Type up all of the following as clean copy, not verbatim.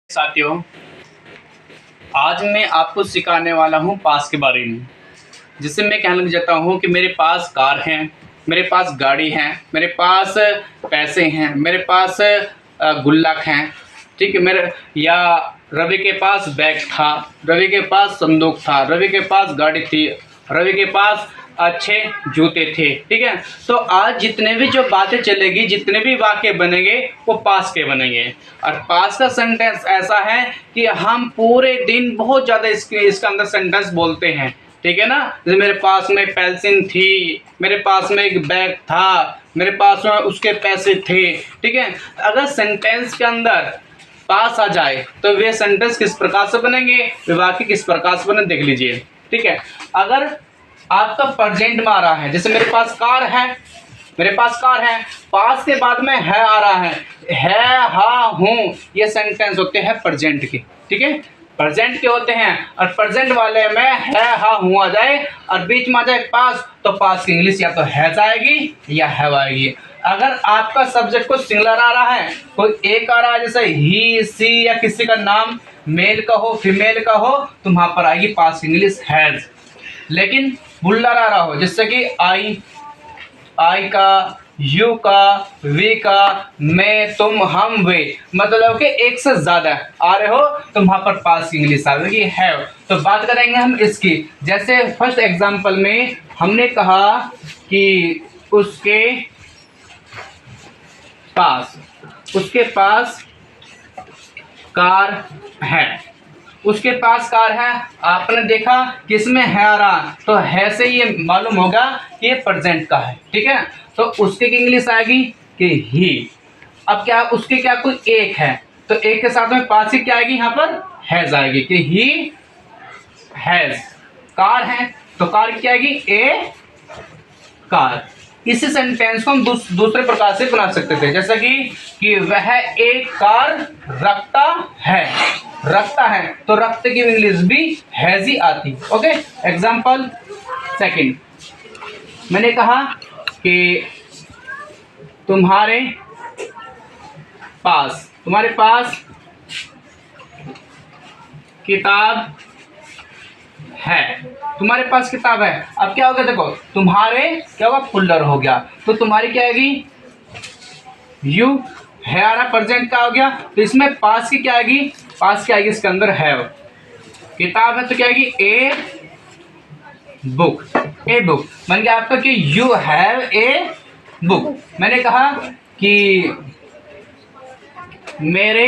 साथियों, आज मैं आपको सिखाने वाला हूँ पास के बारे में। जिससे मैं कहने लग जाता हूँ कि मेरे पास कार है, मेरे पास गाड़ी है, मेरे पास पैसे हैं, मेरे पास गुल्लक हैं, ठीक है। मेरे या रवि के पास बैग था, रवि के पास संदूक था, रवि के पास गाड़ी थी, रवि के पास अच्छे जूते थे, ठीक है। तो आज जितने भी जो बातें चलेगी, जितने भी वाक्य बनेंगे वो पास के बनेंगे। और पास का सेंटेंस ऐसा है कि हम पूरे दिन बहुत ज़्यादा इसके अंदर सेंटेंस बोलते हैं, ठीक है ना। जैसे मेरे पास में पेंसिल थी, मेरे पास में एक बैग था, मेरे पास में उसके पैसे थे, ठीक है। अगर सेंटेंस के अंदर पास आ जाए तो वे सेंटेंस किस प्रकार से बनेंगे, वे वाक्य किस प्रकार से बने, देख लीजिए, ठीक है। अगर आपका प्रेजेंट में आ रहा है, जैसे मेरे पास कार है, मेरे पास कार है, पास के बाद में है आ रहा है, हा, हूँ, ये सेंटेंस होते हैं प्रेजेंट के, ठीक है। प्रेजेंट के होते हैं और प्रेजेंट वाले में है, हा, हूँ आ जाए और बीच में आ जाए पास, तो पास की इंग्लिश या तो हैज आएगी या हैव आएगी। अगर आपका सब्जेक्ट को सिंगुलर आ रहा है, कोई एक आ रहा है, जैसे ही, सी या किसी का नाम मेल का हो, फीमेल का हो, तो वहां पर आएगी पास की इंग्लिश हैज। लेकिन प्लुरल आ रहा हो, जिससे कि आई का, यू का, वी का, मैं, तुम, हम, वे, मतलब कि एक से ज्यादा आ रहे हो, तो वहां पर पास की इंग्लिश आएगी हैव। तो बात करेंगे हम इसकी। जैसे फर्स्ट एग्जांपल में हमने कहा कि उसके पास कार है, उसके पास कार है। आपने देखा किसमें है आ रहा, तो है से ये मालूम होगा कि ये प्रेजेंट का है, ठीक है। तो उसके की इंग्लिश आएगी कि ही। अब क्या उसके क्या कोई एक है, तो एक के साथ में पास ही क्या आएगी, यहाँ पर हैज आएगी कि ही हैज। कार है तो कार क्या आएगी, ए कार। इसी सेंटेंस को हम दूसरे प्रकार से बना सकते थे, जैसे कि वह एक कार रखता है, तो रखते की इंग्लिश भी हैज ही आती। ओके, एग्जांपल सेकंड, मैंने कहा कि तुम्हारे पास किताब है, तुम्हारे पास किताब है। अब क्या होगा, देखो तुम्हारे क्या होगा, प्लुरल हो गया, तो तुम्हारी क्या आएगी, यू, है आ रहा, प्रेजेंट का हो गया, तो इसमें पास की क्या आएगी, पास क्या आएगी, इसके अंदर हैव। किताब है तो क्या आएगी, ए बुक बन गया आपका कि यू हैव ए बुक। मैंने कहा कि मेरे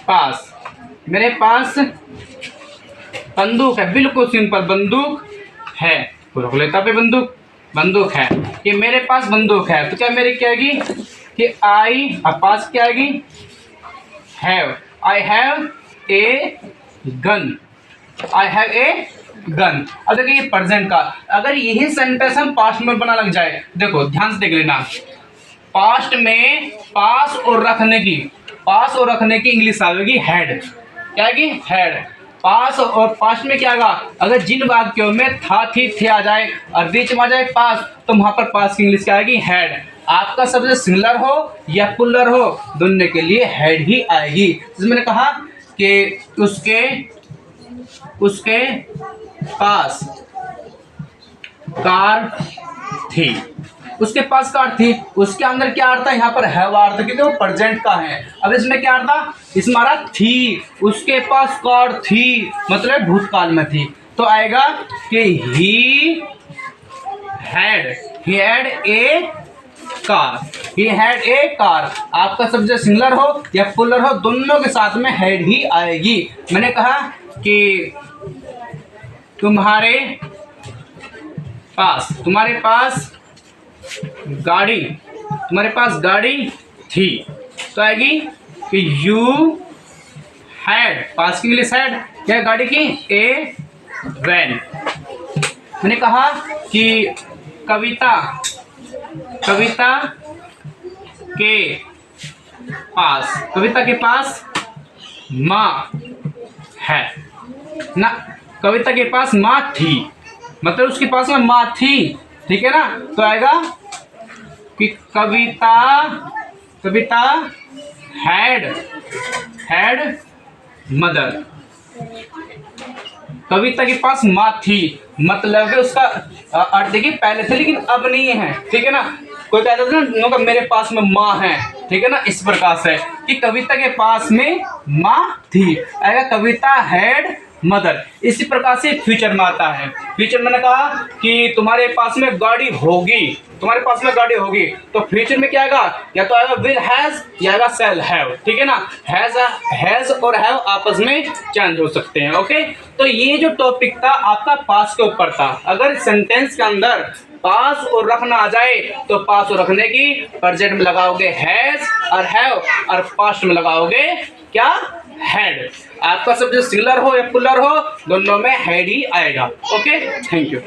पास बंदूक है, बिल्कुल सिंपल, बंदूक है, रोक लेता पे बंदूक है, कि मेरे पास बंदूक है, तो क्या मेरी क्या आएगी कि आई, अब पास क्या आएगी, have, I have a gun, अब देखिए ये प्रेजेंट का। अगर यही सेंटेंस हम पास्ट में बना लग जाए, देखो ध्यान से देख लेना, पास्ट में पास और रखने की इंग्लिश आएगी हैड, क्या आएगी, हैड। पास और पास्ट में क्या आएगा, अगर जिन वाक्यों में था, थी, थे आ जाए और बीच में आ जाए पास, तो वहां पर पास की इंग्लिश क्या आएगी, हैड। आपका शब्द सिंगुलर हो या प्लुरल हो, दोनों के लिए हैड ही आएगी। जैसे मैंने कहा कि उसके पास कार थी, उसके पास कार थी, उसके अंदर क्या अर्थ है, यहाँ पर हैव अर्थ, क्योंकि वो प्रेजेंट का है। अब इसमें क्या अर्थ था, इसमें आ रहा थी, उसके पास कार थी, मतलब भूतकाल में थी, तो आएगा कि ही हैड ए कार। आपका सब्जेक्ट सिंगुलर हो या प्लुरल हो, दोनों के साथ में हैड ही आएगी। मैंने कहा कि तुम्हारे पास गाड़ी थी, तो आएगी कि यू हैड, पास की इंग्लिश हैड, क्या गाड़ी की, ए वैन। मैंने कहा कि कविता के पास माँ है ना, कविता के पास माँ थी, मतलब उसके पास में माँ थी, ठीक है ना। तो आएगा कि कविता हैड मदर। कविता के पास माँ थी, मतलब है उसका अर्थ देखिए पहले थे लेकिन अब नहीं है, ठीक है ना। कोई कहता था ना कि मेरे पास में माँ है, ठीक है ना, इस प्रकार से कि कविता के पास में माँ थी, आएगा कविता हैड मदर। इसी प्रकार से फ्यूचर में आता है। फ्यूचर मैंने कहा कि तुम्हारे पास में गाड़ी होगी, तुम्हारे पास में गाड़ी होगी, तो फ्यूचर में क्या आएगा, या तो आएगा विल हैज या आएगा शैल हैव, ठीक है ना। हैज और हैव आपस में चेंज हो सकते हैं। ओके, तो ये जो टॉपिक था आपका पास के ऊपर था। अगर सेंटेंस के अंदर पास और रखना आ जाए तो पास और रखने की प्रेजेंट में लगाओगे हैज और हैव, और पास्ट में लगाओगे क्या, हैड। आपका सब जो सिंगुलर हो या प्लुरल हो दोनों में हैड ही आएगा। Okay, thank you.